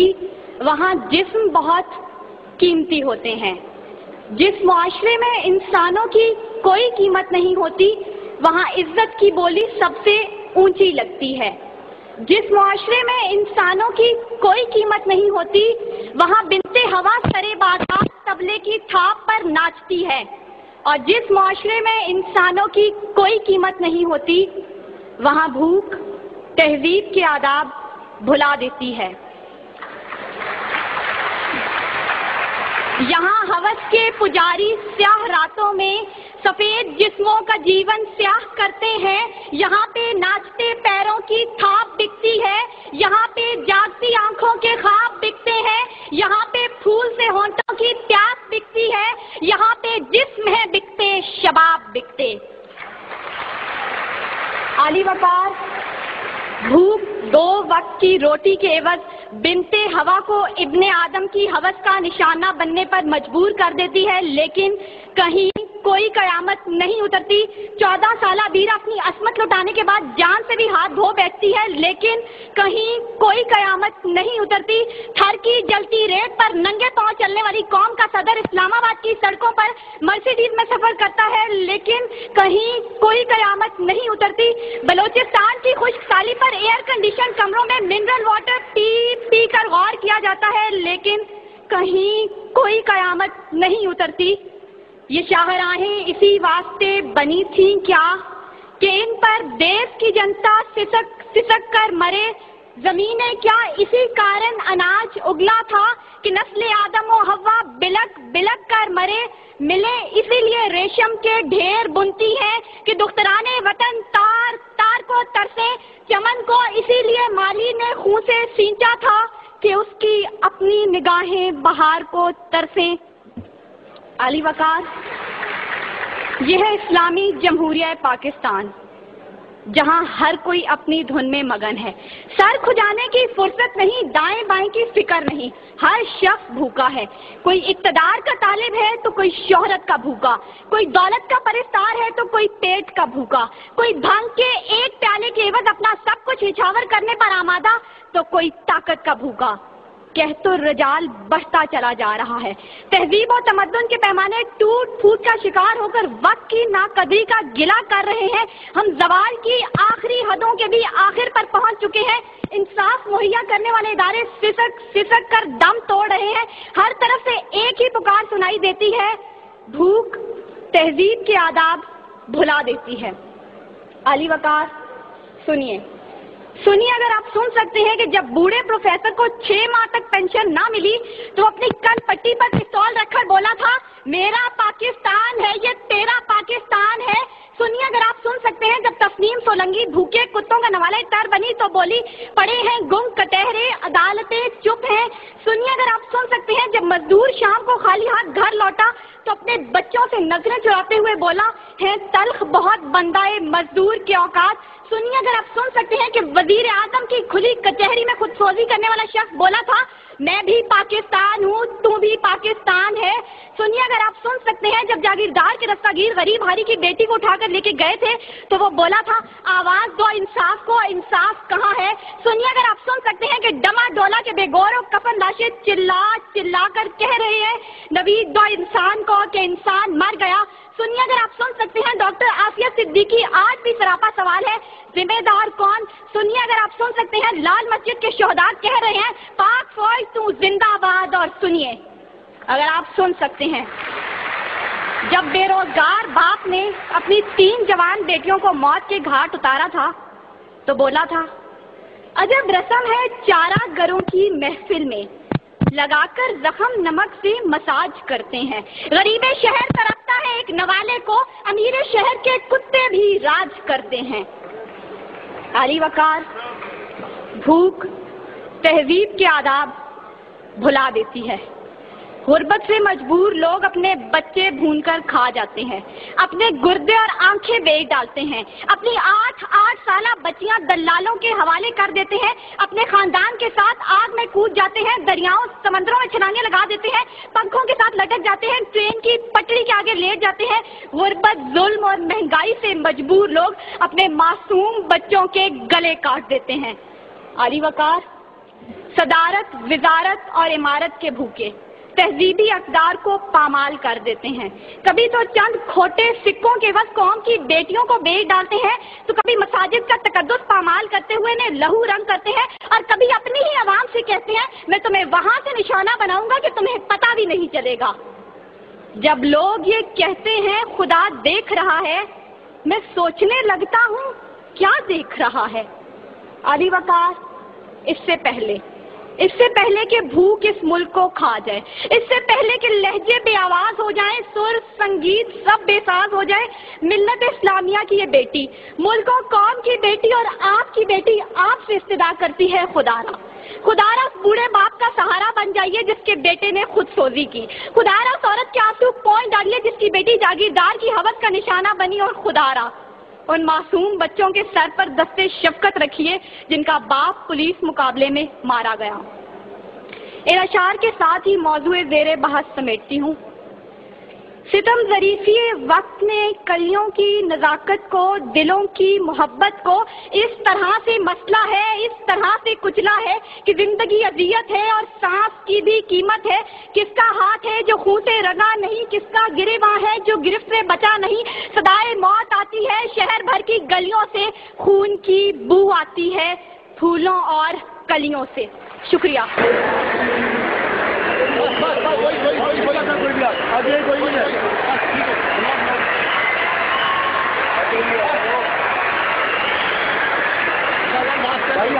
होती वहाँ जिस्म बहुत कीमती होते हैं। जिस मुआशरे में इंसानों की कोई कीमत नहीं होती वहाँ इज्जत की बोली सबसे ऊंची लगती है। जिस मुआशरे में इंसानों की कोई कीमत नहीं होती वहाँ बिनते हवा सरे बाजार तबले की थाप पर नाचती है, और जिस मुआशरे में इंसानों की कोई कीमत नहीं होती वहाँ भूख तहजीब के आदाब भुला देती है। यहाँ हवस के पुजारी स्याह रातों में सफेद जिस्मों का जीवन स्याह करते हैं। यहाँ पे नाचते पैरों की थाप बिकती है, यहाँ पे जागती आंखों के ख्वाब बिकते हैं, यहाँ पे फूल से होंठों की प्यास बिकती है, यहाँ पे जिस्म है बिकते शबाब बिकते। आली वकार भूख 2 वक्त की रोटी के एवज बिनते हवा को इब्ने आदम की हवस का निशाना बनने पर मजबूर कर देती है, लेकिन कहीं कोई कयामत नहीं उतरती। 14 साला बीरा अपनी असमत लुटाने के बाद जान से भी हाथ धो बैठती है, लेकिन कहीं कोई कयामत नहीं उतरती। थर की जलती रेत पर नंगे पांव चलने वाली कौम का सदर इस्लामाबाद की सड़कों पर मर्सिडीज में सफर करता है, लेकिन कहीं कोई कयामत नहीं उतरती। बलोचिस्तान की खुश्क साली पर एयर कंडीशन कमरों में मिनरल वाटर पी कर गौर किया जाता है, लेकिन कहीं कोई कयामत नहीं उतरती। ये शाहराहें इसी वास्ते बनी थीं क्या कि इन पर देश की जनता सिसक कर मरे। जमीनें क्या इसी कारण अनाज उगला था कि नस्ल आदम व हव्वा बिलक बिलक कर मरे। मिले इसीलिए रेशम के ढेर बुनती हैं कि दुख्तराने वतन तार तार को तरसे। चमन को इसीलिए माली ने खून से सींचा था कि उसकी अपनी निगाहें बहार को तरसें। आली वकार, यह है इस्लामी जमहूरिया पाकिस्तान, जहां हर कोई अपनी धुन में मगन है। सर खुजाने की फुर्सत नहीं, दाएं बाएं की फिक्र नहीं, हर शख्स भूखा है। कोई इक्तदार का तालिब है तो कोई शोहरत का भूखा, कोई दौलत का परिस्तार है तो कोई पेट का भूखा, कोई भांग के एक प्याले के एवज अपना सब कुछ निछावर करने पर आमादा तो कोई ताकत का भूखा। कह तो रजाल बढ़ता चला जा रहा है। तहजीब और तमद्दुन के पैमाने टूट फूट का शिकार होकर वक्त की नाकदरी का गिला कर रहे हैं। हम जवाल की आखिरी हदों के भी आखिर पर पहुंच चुके हैं। इंसाफ मुहैया करने वाले इदारे सिसक कर दम तोड़ रहे हैं। हर तरफ से एक ही पुकार सुनाई देती है, भूख तहजीब के आदाब भुला देती है। अली वकार, सुनिए, अगर आप सुन सकते हैं कि जब बूढ़े प्रोफेसर को 6 माह तक पेंशन ना मिली तो अपनी कन पट्टी पर पिस्तौल रखकर बोला था, मेरा पाकिस्तान है ये तेरा पाकिस्तान है। सुनिए, अगर आप सुन सकते हैं जब तस्नीम सोलंकी भूखे कुत्तों का नवाले तर बनी तो बोली, पड़े हैं गुम कटहरे अदालतें चुप हैं। सुनिए, अगर आप सुन सकते हैं जब मजदूर शाम को खाली हाथ घर लौटा तो अपने बच्चों से नजरें चुराते हुए बोला, है तल्ख बहुत बंदाए मजदूर के औकात। सुनिए, अगर आप सुन सकते हैं कि वजीर आजम की खुली कचहरी में खुदसोजी करने वाला शख्स बोला था, मैं भी पाकिस्तान हूँ तू भी पाकिस्तान है। सुनिए, अगर आप सुन सकते हैं जब जागीरदार के दस्तगीर गरीब हारी की बेटी को उठाकर लेके गए थे तो वो बोला था, आवाज दो इंसाफ को, इंसाफ कहाँ है। सुनिए, अगर आप सुन सकते हैं कि डमा डोला के बेगौर और कफन लाशें चिल्ला कर कह रहे हैं, नवीद दो इंसान को कि इंसान मर गया। सुनिए, अगर आप सुन सकते हैं डॉक्टर आसिया सिद्दीकी आज भी सरापा सवाल है, जिम्मेदार कौन। सुनिए, अगर आप सुन सकते हैं लाल मस्जिद के शोहदा कह रहे हैं, पाक फौज तू जिंदाबाद। और सुनिए, अगर आप सुन सकते हैं जब बेरोजगार बाप ने अपनी 3 जवान बेटियों को मौत के घाट उतारा था तो बोला था, अजब रस्म है चारा गरों की महफिल में, लगाकर जख्म नमक से मसाज करते हैं। गरीबे शहर तरफता है एक नवाले को, अमीरे शहर के कुत्ते भी राज करते हैं। आली वकार, भूख तहजीब के आदाब भुला देती है। गुर्बत से मजबूर लोग अपने बच्चे भूनकर खा जाते हैं, अपने गुर्दे और आंखें बेच डालते हैं, अपनी 8 साला बच्चियां दलालों के हवाले कर देते हैं, अपने खानदान के साथ आग में कूद जाते हैं, दरियाओं समंदरों में छलांगे लगा देते हैं, पंखों के साथ लटक जाते हैं, ट्रेन की पटरी के आगे लेट जाते हैं। गुर्बत, जुल्म और महंगाई से मजबूर लोग अपने मासूम बच्चों के गले काट देते हैं। आली वकार, صدارت، وزارت اور عمارت کے بھوکے تہذیبی اقدار کو پامال کر دیتے ہیں. کبھی تو چند کھوٹے سکوں کے عوض قوم کی بیٹیوں کو بیچ ڈالتے ہیں، تو کبھی مساجد کا تقدس پامال کرتے ہوئے انہیں لہو رنگ کرتے ہیں، اور کبھی اپنی ہی عوام سے کہتے ہیں میں تمہیں وہاں سے نشانہ بناؤں گا کہ تمہیں پتہ بھی نہیں چلے گا. جب لوگ یہ کہتے ہیں خدا دیکھ رہا ہے، میں سوچنے لگتا ہوں کیا دیکھ رہا ہے. علی وقار، اس سے پہلے کہ بھوک اس ملک کو کھا جائے، اس سے پہلے کہ لہجے بے آواز ہو جائیں، سر سنگیت سب بے ساز ہو جائے، ملت اسلامیہ کی یہ بیٹی، ملک و قوم کی بیٹی اور آپ کی بیٹی آپ سے استدعا کرتی ہے خدارا اس بوڑھے باپ کا سہارا بن جائیے جس کے بیٹے نے خود سوزی کی. خدارا اس عورت کے آنسو پوئنٹ ڈالیے جس کی بیٹی جاگیردار کی ہوس کا نشانہ بنی. اور خدارا ان معصوم بچوں کے سر پر دستے شفقت رکھیے جن کا باپ پولیس مقابلے میں مارا گیا. ان اشعار کے ساتھ ہی موضوع زیر بحث سمیٹتی ہوں. ستم ظریفی وقت نے کلیوں کی نزاکت کو، دلوں کی محبت کو اس طرح سے مسئلہ ہے، اس طرح سے کچلا ہے کہ زندگی اذیت ہے اور سانس کی بھی قیمت ہے. کس کا ہاتھ ہے جو خون سے رنگا نہیں، کس کا گریباں ہے جو گرفت سے بچا نہیں. صدائے موت آتی ہے شہر بھر کی گلیوں سے، خون کی بو آتی ہے پھولوں اور کلیوں سے. شکریہ. بھائی